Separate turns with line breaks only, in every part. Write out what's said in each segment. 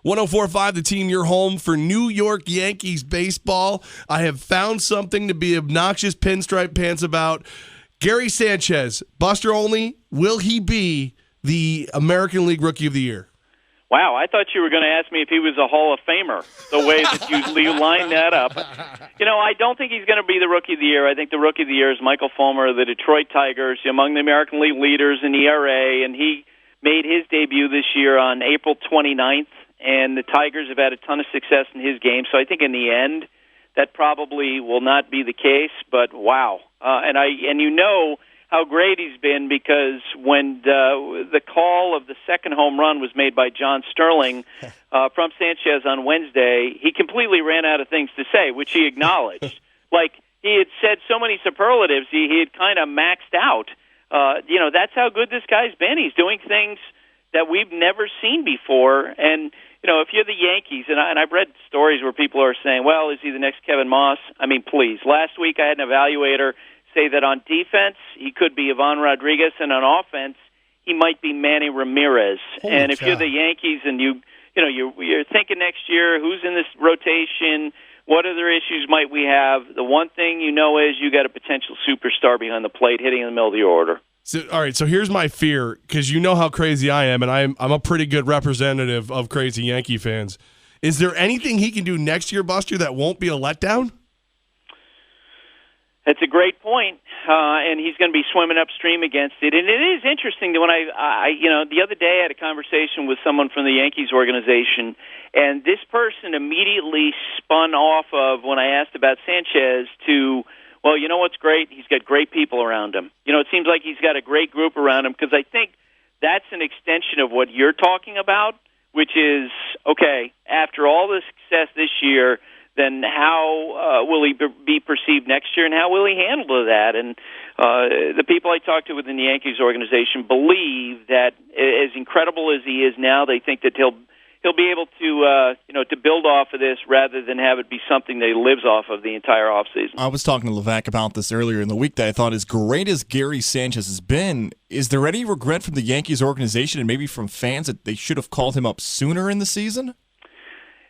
104.5 The Team, your home for New York Yankees baseball. I have found something to be obnoxious pinstripe pants about. Gary Sanchez, Buster Olney, will he be the American League Rookie of the Year?
Wow, I thought you were going to ask me if he was a Hall of Famer, the way that you lined that up. I don't think he's going to be the Rookie of the Year. I think the Rookie of the Year is Michael Fulmer, the Detroit Tigers, among the American League leaders in ERA, and he made his debut this year on April 29th, and the Tigers have had a ton of success in his game, so I think in the end that probably will not be the case, but wow. And you know how great he's been, because when the call of the second home run was made by John Sterling from Sanchez on Wednesday, he completely ran out of things to say, which he acknowledged. Like, he had said so many superlatives, he had kind of maxed out. That's how good this guy's been. He's doing things that we've never seen before. And, if you're the Yankees, and I've read stories where people are saying, well, is he the next Kevin Moss? I mean, please. Last week I had an evaluator say that on defense he could be Ivan Rodriguez, and on offense he might be Manny Ramirez. And if you're the Yankees and you're thinking next year, who's in this rotation? What other issues might we have? The one thing you know is you got a potential superstar behind the plate hitting in the middle of the order.
So, all right, so here's my fear, because you know how crazy I am, and I'm a pretty good representative of crazy Yankee fans. Is there anything he can do next year, Buster, that won't be a letdown?
That's a great point, and he's going to be swimming upstream against it. And it is interesting that when the other day I had a conversation with someone from the Yankees organization, and this person immediately spun off of when I asked about Sanchez to, well, you know what's great? He's got great people around him. It seems like he's got a great group around him, because I think that's an extension of what you're talking about, which is, okay, after all the success this year, then how will he be perceived next year, and how will he handle that? And the people I talked to within the Yankees organization believe that, as incredible as he is now, they think that he'll be able to build off of this rather than have it be something that he lives off of the entire offseason.
I was talking to Levack about this earlier in the week, that I thought, as great as Gary Sanchez has been, is there any regret from the Yankees organization and maybe from fans that they should have called him up sooner in the season?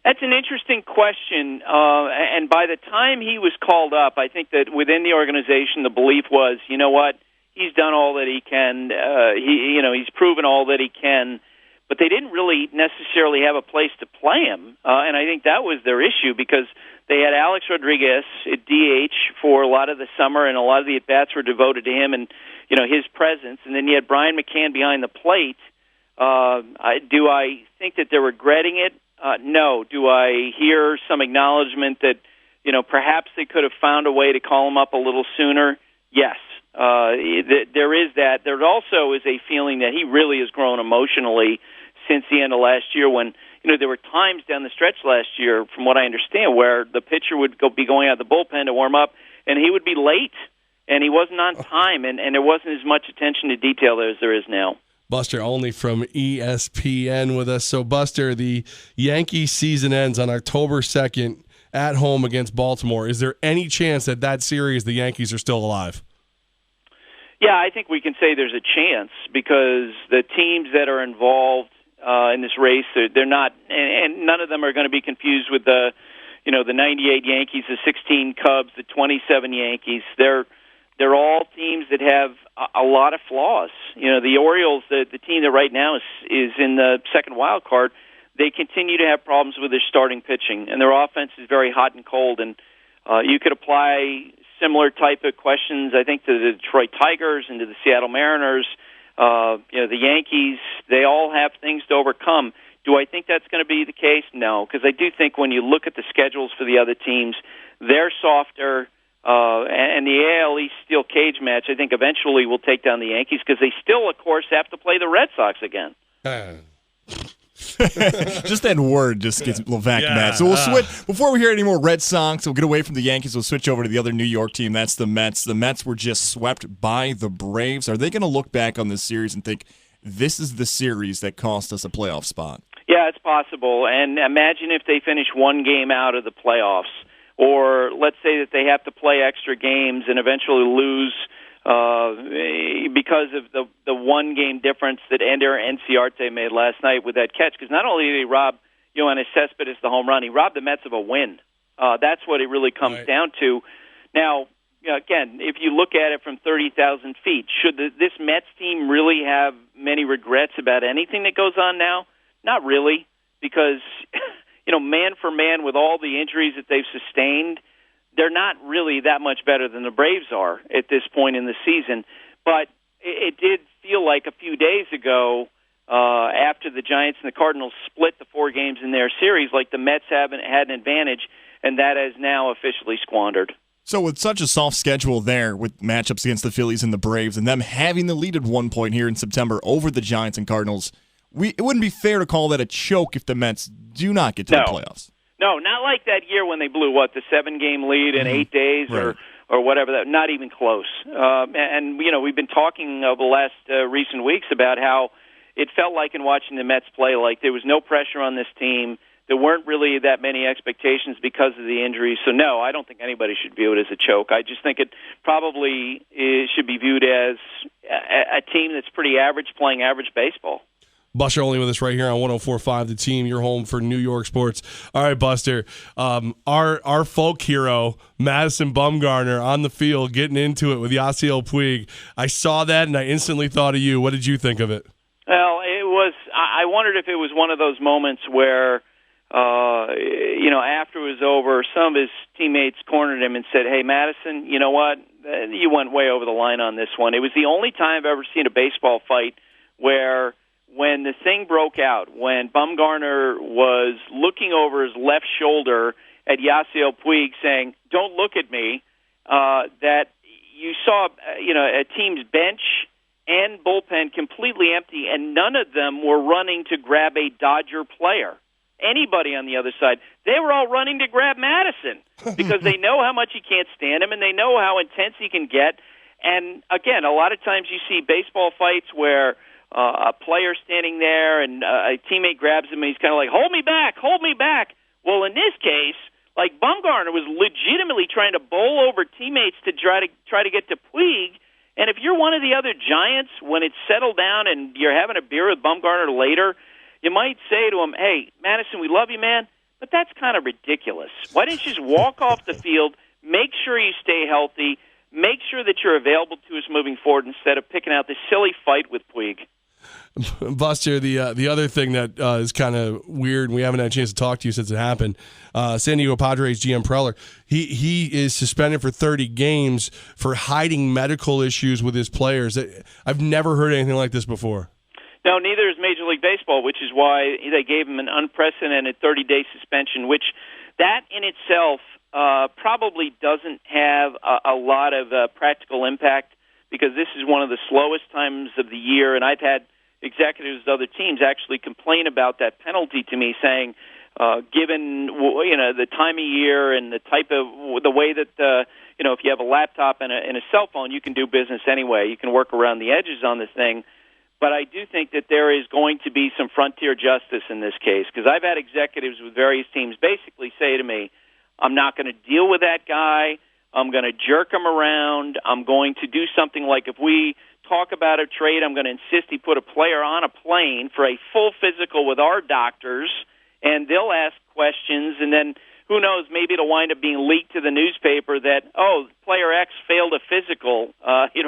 That's an interesting question, and by the time he was called up, I think that within the organization the belief was, you know what, he's done all that he can. He's proven all that he can, but they didn't really necessarily have a place to play him, and I think that was their issue, because they had Alex Rodriguez at DH for a lot of the summer, and a lot of the at-bats were devoted to him and his presence, and then you had Brian McCann behind the plate. Do I think that they're regretting it? No. Do I hear some acknowledgement that, perhaps they could have found a way to call him up a little sooner? Yes. There is that. There also is a feeling that he really has grown emotionally since the end of last year, when, there were times down the stretch last year, from what I understand, where the pitcher would be going out of the bullpen to warm up, and he would be late, and he wasn't on time, and there wasn't as much attention to detail as there is now.
Buster Olney from ESPN with us. So, Buster, the Yankees season ends on October 2nd at home against Baltimore. Is there any chance that series the Yankees are still alive?
Yeah, I think we can say there's a chance, because the teams that are involved in this race, they're not, and none of them are going to be confused with the 98 Yankees, the 16 Cubs, the 27 Yankees. They're all teams that have a lot of flaws. The Orioles, the team that right now is in the second wild card, they continue to have problems with their starting pitching, and their offense is very hot and cold. And you could apply similar type of questions, I think, to the Detroit Tigers and to the Seattle Mariners. The Yankees, they all have things to overcome. Do I think that's going to be the case? No, because I do think when you look at the schedules for the other teams, they're softer. And the AL East steel cage match, I think, eventually will take down the Yankees, because they still, of course, have to play the Red Sox again.
Just that word just gets Levack mad. So we'll switch. Before we hear any more Red Sox, we'll get away from the Yankees. We'll switch over to the other New York team. That's the Mets. The Mets were just swept by the Braves. Are they going to look back on this series and think, this is the series that cost us a playoff spot?
Yeah, it's possible. And imagine if they finish one game out of the playoffs. Or let's say that they have to play extra games and eventually lose because of the one-game difference that Ender Enciarte made last night with that catch. Because not only did he rob and Cespedes the home run. He robbed the Mets of a win. That's what it really comes down to. Now, again, if you look at it from 30,000 feet, should this Mets team really have many regrets about anything that goes on now? Not really, because, man for man, with all the injuries that they've sustained, they're not really that much better than the Braves are at this point in the season. But it did feel like a few days ago, after the Giants and the Cardinals split the 4 games in their series, like the Mets had an advantage, and that has now officially squandered.
So with such a soft schedule there, with matchups against the Phillies and the Braves, and them having the lead at one point here in September over the Giants and Cardinals, it wouldn't be fair to call that a choke if the Mets do not get to the playoffs.
No, not like that year when they blew, the 7-game lead in 8 days or whatever. That not even close. And we've been talking over the last recent weeks about how it felt like in watching the Mets play, like there was no pressure on this team. There weren't really that many expectations because of the injuries. So, no, I don't think anybody should view it as a choke. I just think it probably should be viewed as a team that's pretty average playing average baseball.
Buster Olney with us right here on 104.5 The Team, your home for New York sports. All right, Buster, our folk hero, Madison Bumgarner, on the field getting into it with Yasiel Puig. I saw that, and I instantly thought of you. What did you think of it?
Well, I wondered if it was one of those moments where, after it was over, some of his teammates cornered him and said, "Hey, Madison, you know what? You went way over the line on this one." It was the only time I've ever seen a baseball fight where when the thing broke out, when Bumgarner was looking over his left shoulder at Yasiel Puig saying, "Don't look at me," that you saw, a team's bench and bullpen completely empty, and none of them were running to grab a Dodger player. Anybody on the other side, they were all running to grab Madison because they know how much he can't stand him and they know how intense he can get. And again, a lot of times you see baseball fights where a player standing there and a teammate grabs him and he's kind of like, hold me back. Well, in this case, like Bumgarner was legitimately trying to bowl over teammates to try to get to Puig. And if you're one of the other Giants, when it's settled down and you're having a beer with Bumgarner later, you might say to him, "Hey, Madison, we love you, man, but that's kind of ridiculous. Why didn't you just walk off the field, make sure you stay healthy, make sure that you're available to us moving forward instead of picking out this silly fight with Puig?"
Buster, the other thing that is kind of weird, and we haven't had a chance to talk to you since it happened, San Diego Padres GM Preller, he is suspended for 30 games for hiding medical issues with his players. I've never heard anything like this before.
No, neither is Major League Baseball, which is why they gave him an unprecedented 30-day suspension, which that in itself probably doesn't have a lot of practical impact because this is one of the slowest times of the year, and I've had executives of other teams actually complain about that penalty to me, saying, given the time of year and the way that if you have a laptop and a cell phone, you can do business anyway. You can work around the edges on this thing. But I do think that there is going to be some frontier justice in this case because I've had executives with various teams basically say to me, "I'm not going to deal with that guy. I'm going to jerk him around. I'm going to do something like if we talk about a trade, I'm going to insist he put a player on a plane for a full physical with our doctors, and they'll ask questions, and then who knows, maybe it'll wind up being leaked to the newspaper that, player X failed a physical,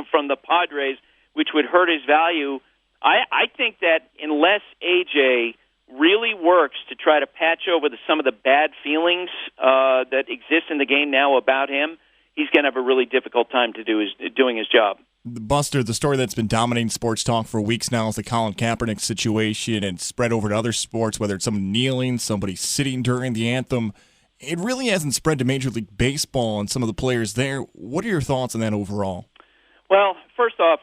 from the Padres, which would hurt his value." I think that unless AJ really works to try to patch over some of the bad feelings that exist in the game now about him, he's going to have a really difficult time doing his job.
Buster, the story that's been dominating sports talk for weeks now is the Colin Kaepernick situation and spread over to other sports, whether it's someone kneeling, somebody sitting during the anthem. It really hasn't spread to Major League Baseball and some of the players there. What are your thoughts on that overall?
Well, first off,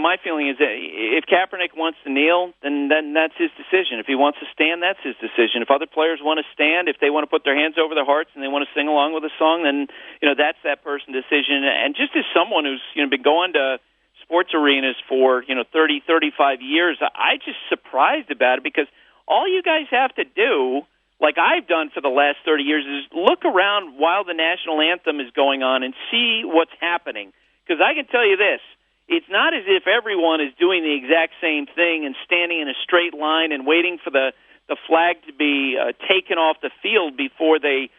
my feeling is that if Kaepernick wants to kneel, then that's his decision. If he wants to stand, that's his decision. If other players want to stand, if they want to put their hands over their hearts and they want to sing along with a song, then that's that person's decision. And just as someone who's been going to sports arenas for 30, 35 years, I'm just surprised about it because all you guys have to do, like I've done for the last 30 years, is look around while the national anthem is going on and see what's happening. Because I can tell you this, it's not as if everyone is doing the exact same thing and standing in a straight line and waiting for the the flag to be taken off the field before they,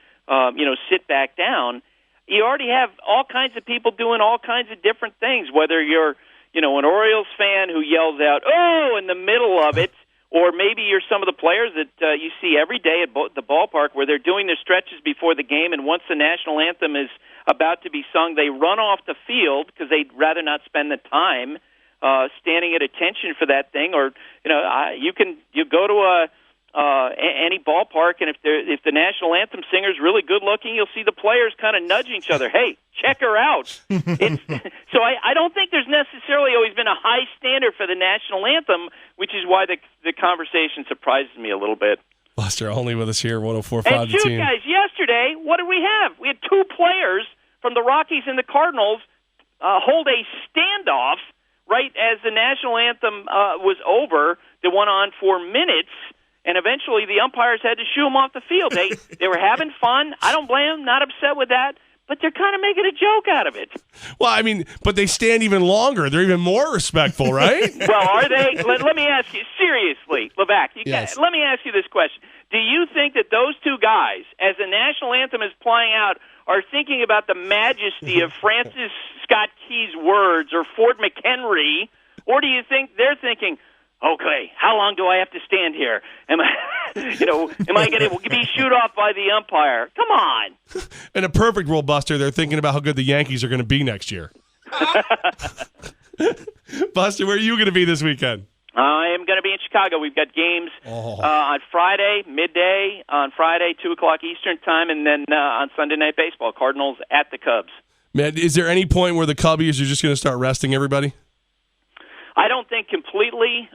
sit back down. You already have all kinds of people doing all kinds of different things, whether you're, an Orioles fan who yells out, "Oh," in the middle of it, or maybe you're some of the players that you see every day at the ballpark where they're doing their stretches before the game, and once the national anthem is about to be sung, they run off the field because they'd rather not spend the time standing at attention for that thing. Or you go to any ballpark, and if the national anthem singer is really good looking, you'll see the players kind of nudge each other. Hey, check her out. So I don't think there's necessarily always been a high standard for the national anthem, which is why the conversation surprises me a little bit.
Buster Olney with us here, 104.5
And
The Team.
guys, yesterday, what did we have? We had two players from the Rockies and the Cardinals hold a standoff right as the national anthem was over. They went on for minutes, and eventually the umpires had to shoo them off the field. They were having fun. I don't blame them, not upset with that, but they're kind of making a joke out of it.
Well, but they stand even longer. They're even more respectful, right?
Well, are they? Let me ask you, seriously, Levack,
Yes.
let me ask you this question. Do you think that those two guys, as the national anthem is playing out, are thinking about the majesty of Francis Scott Key's words or Fort McHenry, or do you think they're thinking, okay, how long do I have to stand here? Am I going to be shooed off by the umpire? Come on.
In a perfect world, Buster, they're thinking about how good the Yankees are going to be next year. Buster, where are you going to be this weekend?
I am going to be in Chicago. We've got games on Friday, midday, on Friday, 2 o'clock Eastern time, and then on Sunday Night Baseball, Cardinals at the Cubs.
Man, is there any point where the Cubbies are just going to start resting everybody?
I don't think completely.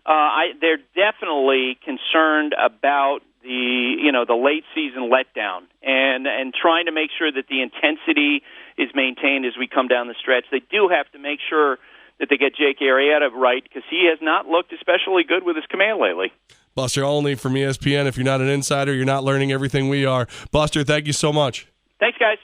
They're definitely concerned about the late season letdown and trying to make sure that the intensity is maintained as we come down the stretch. They do have to make sure that they get Jake Arrieta right because he has not looked especially good with his command lately.
Buster Olney from ESPN. If you're not an insider, you're not learning everything we are. Buster, thank you so much.
Thanks, guys.